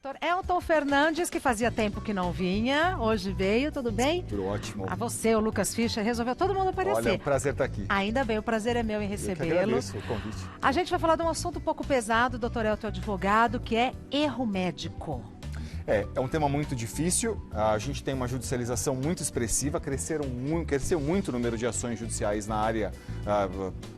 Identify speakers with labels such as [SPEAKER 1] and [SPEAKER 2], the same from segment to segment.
[SPEAKER 1] Doutor Elton Fernandes, que fazia tempo que não vinha, hoje veio, tudo bem?
[SPEAKER 2] Tudo ótimo.
[SPEAKER 1] A você, o Lucas Fischer, resolveu todo mundo aparecer.
[SPEAKER 2] Olha, é um prazer estar aqui.
[SPEAKER 1] Ainda bem, o prazer é meu em recebê-lo.
[SPEAKER 2] Eu que agradeço o convite.
[SPEAKER 1] A gente vai falar de um assunto um pouco pesado, doutor Elton advogado, que é erro médico.
[SPEAKER 2] É um tema muito difícil, a gente tem uma judicialização muito expressiva, cresceu muito o número de ações judiciais na área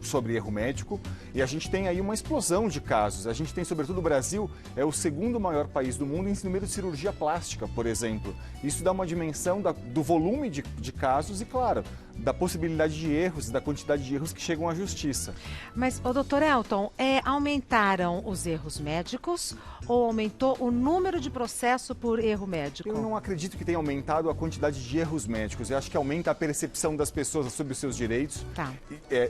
[SPEAKER 2] sobre erro médico e a gente tem aí uma explosão de casos. A gente tem, sobretudo, o Brasil é o segundo maior país do mundo em número de cirurgia plástica, por exemplo. Isso dá uma dimensão do volume de casos e, claro, da possibilidade de erros e da quantidade de erros que chegam à justiça.
[SPEAKER 1] Mas, doutor Elton, aumentaram os erros médicos ou aumentou o número de processo por erro médico?
[SPEAKER 2] Eu não acredito que tenha aumentado a quantidade de erros médicos. Eu acho que aumenta a percepção das pessoas sobre os seus direitos.
[SPEAKER 1] Tá.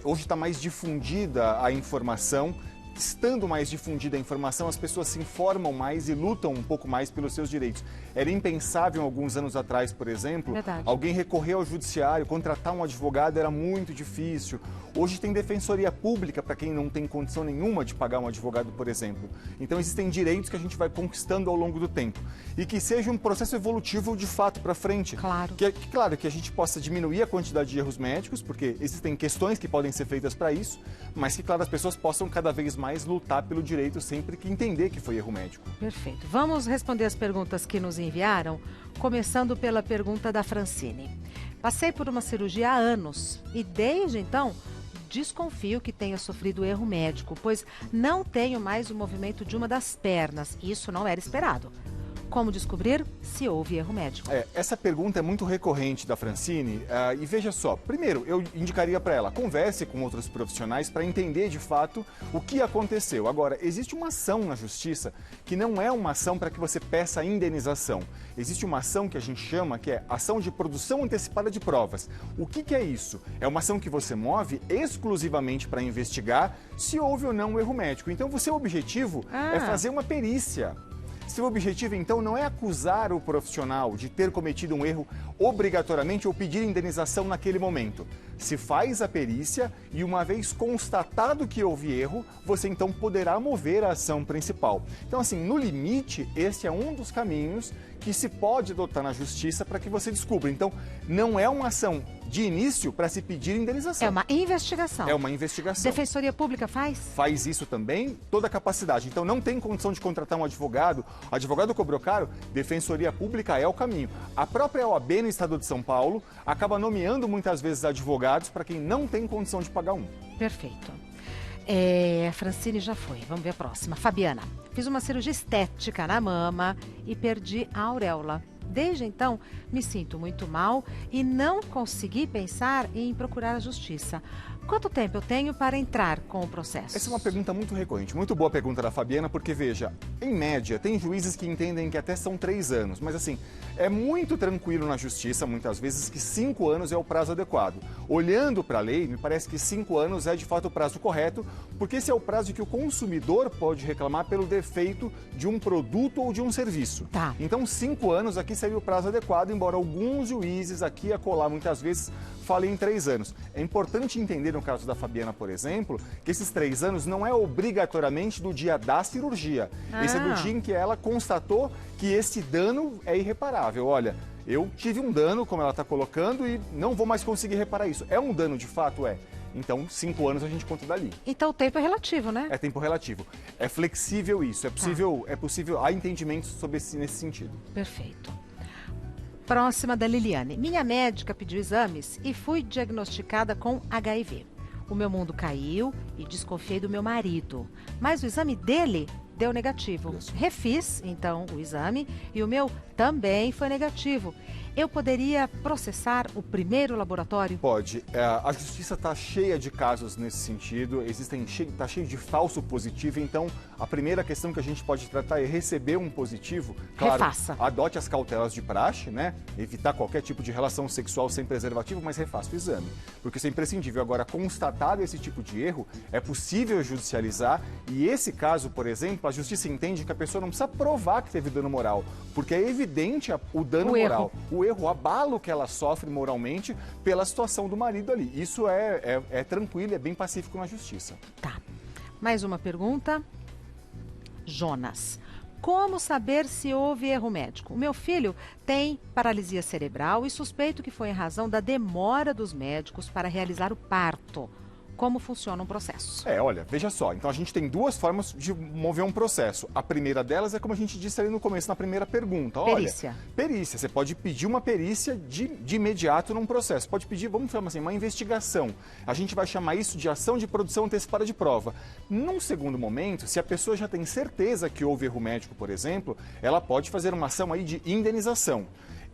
[SPEAKER 2] Hoje está mais difundida a informação. Estando mais difundida a informação, as pessoas se informam mais e lutam um pouco mais pelos seus direitos. Era impensável, alguns anos atrás, por exemplo, alguém recorrer ao judiciário, contratar um advogado era muito difícil. Hoje tem defensoria pública para quem não tem condição nenhuma de pagar um advogado, por exemplo. Então existem direitos que a gente vai conquistando ao longo do tempo. E que seja um processo evolutivo de fato para frente.
[SPEAKER 1] Claro.
[SPEAKER 2] Claro que a gente possa diminuir a quantidade de erros médicos, porque existem questões que podem ser feitas para isso, mas que, claro, as pessoas possam cada vez mais lutar pelo direito sempre que entender que foi erro médico.
[SPEAKER 1] Perfeito. Vamos responder as perguntas que nos enviaram, começando pela pergunta da Francine. Passei por uma cirurgia há anos e desde então desconfio que tenha sofrido erro médico, pois não tenho mais o movimento de uma das pernas. Isso não era esperado. Como descobrir se houve erro médico?
[SPEAKER 2] Essa pergunta é muito recorrente da Francine e veja só, primeiro eu indicaria para ela, converse com outros profissionais para entender de fato o que aconteceu. Agora, existe uma ação na justiça que não é uma ação para que você peça indenização. Existe uma ação que a gente chama que é ação de produção antecipada de provas. O que é isso? É uma ação que você move exclusivamente para investigar se houve ou não um erro médico. Então, o seu objetivo é fazer uma perícia. Seu objetivo, então, não é acusar o profissional de ter cometido um erro obrigatoriamente ou pedir indenização naquele momento. Se faz a perícia e, uma vez constatado que houve erro, você então poderá mover a ação principal. Então, assim, no limite, esse é um dos caminhos que se pode adotar na justiça para que você descubra. Então, não é uma ação de início para se pedir indenização.
[SPEAKER 1] É uma investigação.
[SPEAKER 2] É uma investigação.
[SPEAKER 1] Defensoria Pública faz?
[SPEAKER 2] Faz isso também, toda a capacidade. Então, não tem condição de contratar um advogado, o advogado cobrou caro, Defensoria Pública é o caminho. A própria OAB no estado de São Paulo acaba nomeando muitas vezes advogados para quem não tem condição de pagar um.
[SPEAKER 1] Perfeito. Francine já foi, vamos ver a próxima. Fabiana, fiz uma cirurgia estética na mama e perdi a auréola. Desde então, me sinto muito mal e não consegui pensar em procurar a justiça. Quanto tempo eu tenho para entrar com o processo?
[SPEAKER 2] Essa é uma pergunta muito recorrente, muito boa pergunta da Fabiana, porque veja, em média, tem juízes que entendem que até são 3 anos, mas assim, é muito tranquilo na justiça, muitas vezes, que 5 anos é o prazo adequado. Olhando para a lei, me parece que 5 anos é de fato o prazo correto, porque esse é o prazo que o consumidor pode reclamar pelo defeito de um produto ou de um serviço.
[SPEAKER 1] Tá.
[SPEAKER 2] Então, 5 anos aqui seria o prazo adequado, embora alguns juízes aqui e acolá muitas vezes falem em 3 anos. É importante entender, no caso da Fabiana, por exemplo, que esses 3 anos não é obrigatoriamente do dia da cirurgia. Esse é do dia em que ela constatou que esse dano é irreparável. Olha, eu tive um dano, como ela está colocando, e não vou mais conseguir reparar isso. É um dano, de fato, é. Então, 5 anos a gente conta dali.
[SPEAKER 1] Então, o tempo é relativo, né?
[SPEAKER 2] É tempo relativo. É flexível isso. É possível, há entendimentos sobre nesse sentido.
[SPEAKER 1] Perfeito. Próxima da Liliane. Minha médica pediu exames e fui diagnosticada com HIV. O meu mundo caiu e desconfiei do meu marido. Mas o exame dele deu negativo.
[SPEAKER 2] Isso.
[SPEAKER 1] Refiz, então, o exame e o meu também foi negativo. Eu poderia processar o primeiro laboratório?
[SPEAKER 2] Pode. A justiça está cheia de casos nesse sentido, está cheio de falso positivo, então a primeira questão que a gente pode tratar é receber um positivo. Claro,
[SPEAKER 1] refaça.
[SPEAKER 2] Adote as cautelas de praxe, né? Evitar qualquer tipo de relação sexual sem preservativo, mas refaça o exame. Porque isso é imprescindível. Agora, constatado esse tipo de erro, é possível judicializar e esse caso, por exemplo, a justiça entende que a pessoa não precisa provar que teve dano moral, porque é evidente o dano moral. O erro, o abalo que ela sofre moralmente pela situação do marido ali. Isso é tranquilo, é bem pacífico na justiça.
[SPEAKER 1] Tá. Mais uma pergunta. Jonas. Como saber se houve erro médico? O meu filho tem paralisia cerebral e suspeito que foi em razão da demora dos médicos para realizar o parto. Como funciona um processo?
[SPEAKER 2] Olha, veja só, então a gente tem duas formas de mover um processo. A primeira delas é como a gente disse ali no começo, na primeira pergunta.
[SPEAKER 1] Perícia.
[SPEAKER 2] Olha, perícia, você pode pedir uma perícia de imediato num processo. Pode pedir, vamos chamar assim, uma investigação. A gente vai chamar isso de ação de produção antecipada de prova. Num segundo momento, se a pessoa já tem certeza que houve erro médico, por exemplo, ela pode fazer uma ação aí de indenização.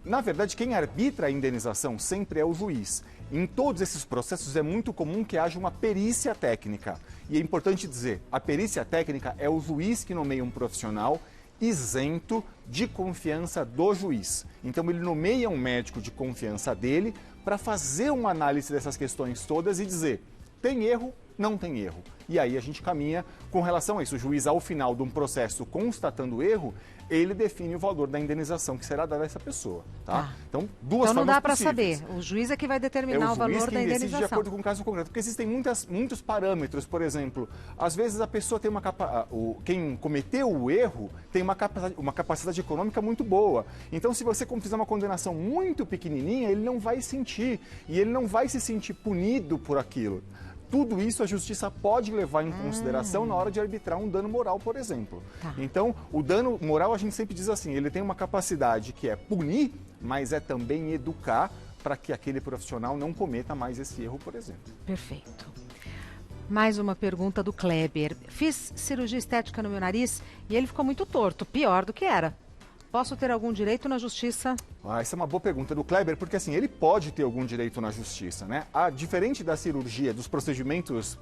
[SPEAKER 2] Na verdade, quem arbitra a indenização sempre é o juiz. Em todos esses processos é muito comum que haja uma perícia técnica. E é importante dizer, a perícia técnica é o juiz que nomeia um profissional isento de confiança do juiz. Então ele nomeia um médico de confiança dele para fazer uma análise dessas questões todas e dizer, tem erro, não tem erro. E aí a gente caminha com relação a isso. O juiz, ao final de um processo constatando o erro, ele define o valor da indenização que será dada a essa pessoa. Tá? Então, duas formas possíveis.
[SPEAKER 1] Então não dá para saber. O juiz é que vai determinar o valor da indenização.
[SPEAKER 2] Decide de acordo com o caso concreto. Porque existem muitos parâmetros. Por exemplo, às vezes a pessoa tem quem cometeu o erro tem uma capacidade econômica muito boa. Então, se você fizer uma condenação muito pequenininha, ele não vai sentir. E ele não vai se sentir punido por aquilo. Tudo isso a justiça pode levar em consideração na hora de arbitrar um dano moral, por exemplo.
[SPEAKER 1] Tá.
[SPEAKER 2] Então, o dano moral, a gente sempre diz assim, ele tem uma capacidade que é punir, mas é também educar para que aquele profissional não cometa mais esse erro, por exemplo.
[SPEAKER 1] Perfeito. Mais uma pergunta do Kleber. Fiz cirurgia estética no meu nariz e ele ficou muito torto, pior do que era. Posso ter algum direito na justiça?
[SPEAKER 2] Essa é uma boa pergunta do Kleber, porque assim, ele pode ter algum direito na justiça, né? Diferente da cirurgia, dos procedimentos,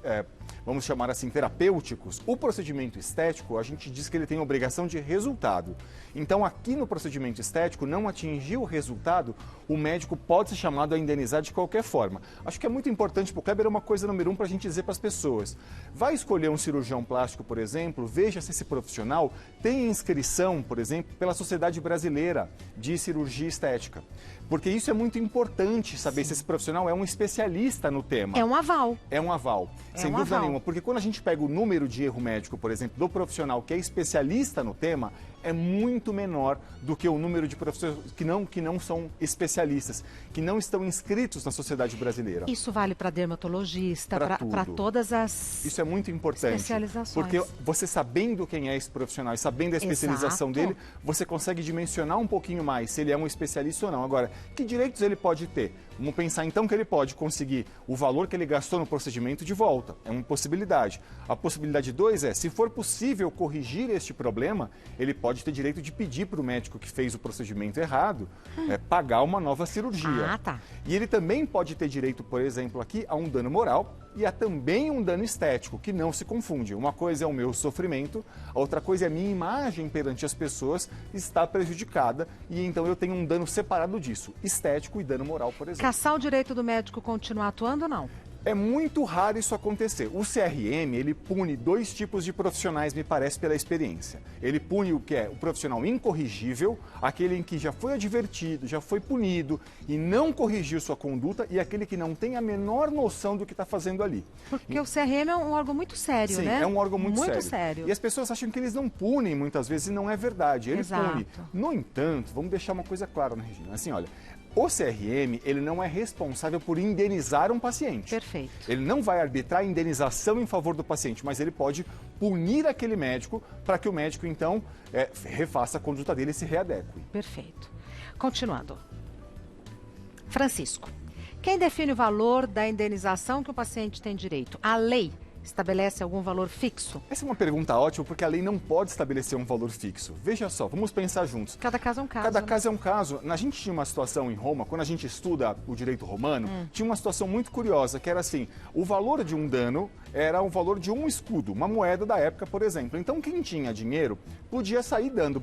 [SPEAKER 2] vamos chamar assim, terapêuticos, o procedimento estético, a gente diz que ele tem obrigação de resultado. Então, aqui no procedimento estético, não atingiu o resultado, o médico pode ser chamado a indenizar de qualquer forma. Acho que é muito importante para o Kleber, é uma coisa número 1 para a gente dizer para as pessoas. Vai escolher um cirurgião plástico, por exemplo, veja se esse profissional tem inscrição, por exemplo, pela Sociedade Brasileira de Cirurgia Estética. Porque isso é muito importante, saber se esse profissional é um especialista no tema.
[SPEAKER 1] É um aval.
[SPEAKER 2] É um aval, sem dúvida nenhuma. Porque quando a gente pega o número de erro médico, por exemplo, do profissional que é especialista no tema, é muito menor do que o número de profissionais que não são especialistas, que não estão inscritos na sociedade brasileira.
[SPEAKER 1] Isso vale para dermatologista, para todas as
[SPEAKER 2] Isso é muito importante,
[SPEAKER 1] especializações.
[SPEAKER 2] porque você sabendo quem é esse profissional e sabendo a especialização dele, você consegue dimensionar um pouquinho mais se ele é um especialista ou não. Agora, que direitos ele pode ter? Vamos pensar então que ele pode conseguir o valor que ele gastou no procedimento de volta. É uma possibilidade. A possibilidade 2 é, se for possível corrigir este problema, ele pode ter direito de pedir para o médico que fez o procedimento errado pagar uma nova cirurgia.
[SPEAKER 1] Tá.
[SPEAKER 2] E ele também pode ter direito, por exemplo, aqui a um dano moral e a também um dano estético, que não se confunde. Uma coisa é o meu sofrimento, a outra coisa é a minha imagem perante as pessoas está prejudicada e então eu tenho um dano separado disso, estético e dano moral, por exemplo.
[SPEAKER 1] Caçar o direito do médico continuar atuando ou não?
[SPEAKER 2] É muito raro isso acontecer. O CRM, ele pune 2 tipos de profissionais, me parece, pela experiência. Ele pune o que é o profissional incorrigível, aquele em que já foi advertido, já foi punido e não corrigiu sua conduta, e aquele que não tem a menor noção do que está fazendo ali.
[SPEAKER 1] Porque o CRM é um órgão muito sério, né?
[SPEAKER 2] Sim, é um órgão muito
[SPEAKER 1] sério.
[SPEAKER 2] E as pessoas acham que eles não punem muitas vezes e não é verdade. Ele
[SPEAKER 1] Exato.
[SPEAKER 2] pune. No entanto, vamos deixar uma coisa clara, né, Regina? Assim, olha, o CRM, ele não é responsável por indenizar um paciente.
[SPEAKER 1] Perfeito.
[SPEAKER 2] Ele não vai arbitrar a indenização em favor do paciente, mas ele pode punir aquele médico para que o médico, então, refaça a conduta dele e se readeque.
[SPEAKER 1] Perfeito. Continuando. Francisco, quem define o valor da indenização que o paciente tem direito? A lei estabelece algum valor fixo?
[SPEAKER 2] Essa é uma pergunta ótima, porque a lei não pode estabelecer um valor fixo. Veja só, vamos pensar juntos.
[SPEAKER 1] Cada caso é um caso.
[SPEAKER 2] Cada caso é um caso. A gente tinha uma situação em Roma, quando a gente estuda o direito romano, tinha uma situação muito curiosa, que era assim, o valor de um dano era o valor de um escudo, uma moeda da época, por exemplo. Então, quem tinha dinheiro podia sair dando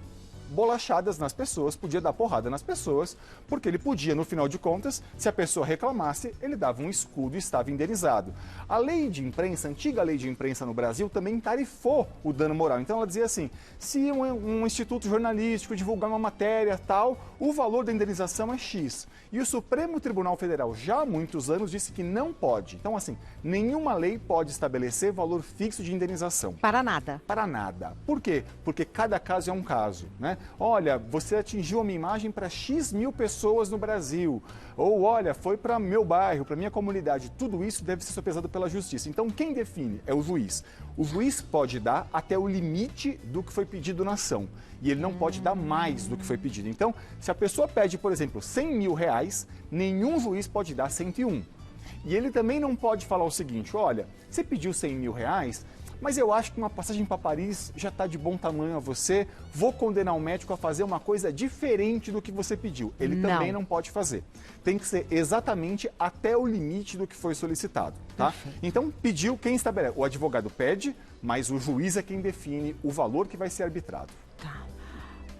[SPEAKER 2] bolachadas nas pessoas, podia dar porrada nas pessoas, porque ele podia, no final de contas, se a pessoa reclamasse, ele dava um escudo e estava indenizado. A lei de imprensa, a antiga lei de imprensa no Brasil, também tarifou o dano moral. Então ela dizia assim, se um instituto jornalístico divulgar uma matéria tal, o valor da indenização é X. E o Supremo Tribunal Federal, já há muitos anos, disse que não pode. Então, assim, nenhuma lei pode estabelecer valor fixo de indenização.
[SPEAKER 1] Para nada.
[SPEAKER 2] Para nada. Por quê? Porque cada caso é um caso, né? Olha, você atingiu a minha imagem para X mil pessoas no Brasil. Ou, olha, foi para meu bairro, para minha comunidade. Tudo isso deve ser sopesado pela justiça. Então, quem define é o juiz. O juiz pode dar até o limite do que foi pedido na ação. E ele não pode dar mais do que foi pedido. Então, se a pessoa pede, por exemplo, 100 mil reais, nenhum juiz pode dar 101. E ele também não pode falar o seguinte, olha, você pediu 100 mil reais, mas eu acho que uma passagem para Paris já está de bom tamanho a você, vou condenar o médico a fazer uma coisa diferente do que você pediu. Ele também não pode fazer. Tem que ser exatamente até o limite do que foi solicitado, tá?
[SPEAKER 1] Perfeito.
[SPEAKER 2] Então, pediu, quem estabelece? O advogado pede, mas o juiz é quem define o valor que vai ser arbitrado.
[SPEAKER 1] Tá.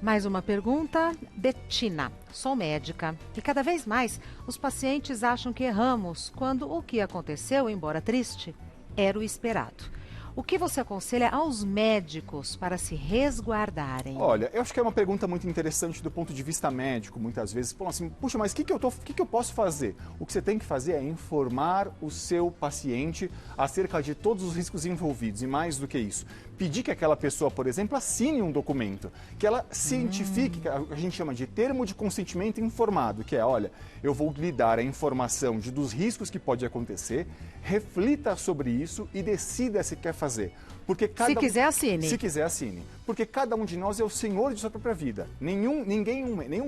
[SPEAKER 1] Mais uma pergunta. Betina, sou médica e cada vez mais os pacientes acham que erramos quando o que aconteceu, embora triste, era o esperado. O que você aconselha aos médicos para se resguardarem?
[SPEAKER 2] Olha, eu acho que é uma pergunta muito interessante do ponto de vista médico, muitas vezes. Falam assim, puxa, mas o que eu posso fazer? O que você tem que fazer é informar o seu paciente acerca de todos os riscos envolvidos e mais do que isso. Pedir que aquela pessoa, por exemplo, assine um documento, que ela cientifique, que a gente chama de termo de consentimento informado, que é, olha, eu vou lhe dar a informação dos riscos que pode acontecer, reflita sobre isso e decida se quer fazer. Porque
[SPEAKER 1] se quiser, assine.
[SPEAKER 2] Se quiser, assine. Porque cada um de nós é o senhor de sua própria vida. Nenhum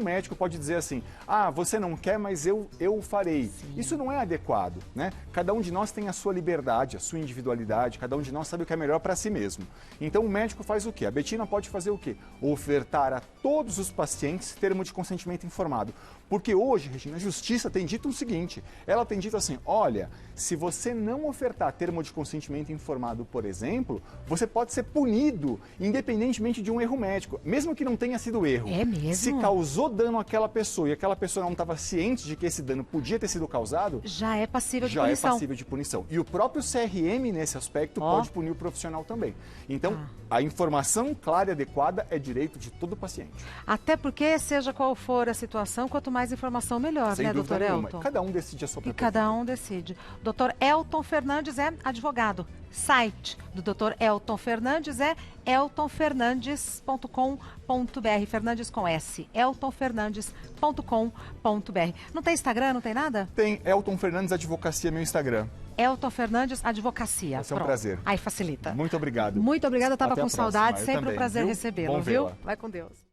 [SPEAKER 2] médico pode dizer assim, ah, você não quer, mas eu farei.
[SPEAKER 1] Sim.
[SPEAKER 2] Isso não é adequado, né? Cada um de nós tem a sua liberdade, a sua individualidade, cada um de nós sabe o que é melhor para si mesmo. Então o médico faz o quê? A Betina pode fazer o quê? Ofertar a todos os pacientes termo de consentimento informado. Porque hoje, Regina, a justiça tem dito o seguinte, ela tem dito assim, olha, se você não ofertar termo de consentimento informado, por exemplo, você pode ser punido, independentemente de um erro médico, mesmo que não tenha sido erro.
[SPEAKER 1] É mesmo?
[SPEAKER 2] Se causou dano àquela pessoa e aquela pessoa não estava ciente de que esse dano podia ter sido causado,
[SPEAKER 1] já é passível de
[SPEAKER 2] já
[SPEAKER 1] punição.
[SPEAKER 2] é passível de punição. E o próprio CRM, nesse aspecto, pode punir o profissional também. Então, a informação clara e adequada é direito de todo paciente.
[SPEAKER 1] Até porque, seja qual for a situação, quanto mais informação, melhor,
[SPEAKER 2] Sem
[SPEAKER 1] né,
[SPEAKER 2] dúvida
[SPEAKER 1] doutor
[SPEAKER 2] nenhuma.
[SPEAKER 1] Elton?
[SPEAKER 2] Cada um decide a sua
[SPEAKER 1] E
[SPEAKER 2] própria
[SPEAKER 1] cada
[SPEAKER 2] vida.
[SPEAKER 1] um decide. Doutor Elton Fernandes é advogado. Site do doutor Elton Fernandes é eltonfernandes.com.br. Fernandes com S. eltonfernandes.com.br. Não tem Instagram, não tem nada?
[SPEAKER 2] Tem Elton Fernandes Advocacia, meu Instagram.
[SPEAKER 1] Elton Fernandes Advocacia.
[SPEAKER 2] Vai ser um
[SPEAKER 1] Pronto.
[SPEAKER 2] prazer.
[SPEAKER 1] Aí facilita.
[SPEAKER 2] Muito obrigado.
[SPEAKER 1] Muito obrigada, eu estava
[SPEAKER 2] Até
[SPEAKER 1] com
[SPEAKER 2] a próxima.
[SPEAKER 1] saudade.
[SPEAKER 2] Eu
[SPEAKER 1] Sempre
[SPEAKER 2] também,
[SPEAKER 1] um prazer
[SPEAKER 2] viu?
[SPEAKER 1] recebê-lo,
[SPEAKER 2] Bom
[SPEAKER 1] viu?
[SPEAKER 2] vê-la.
[SPEAKER 1] Vai com Deus.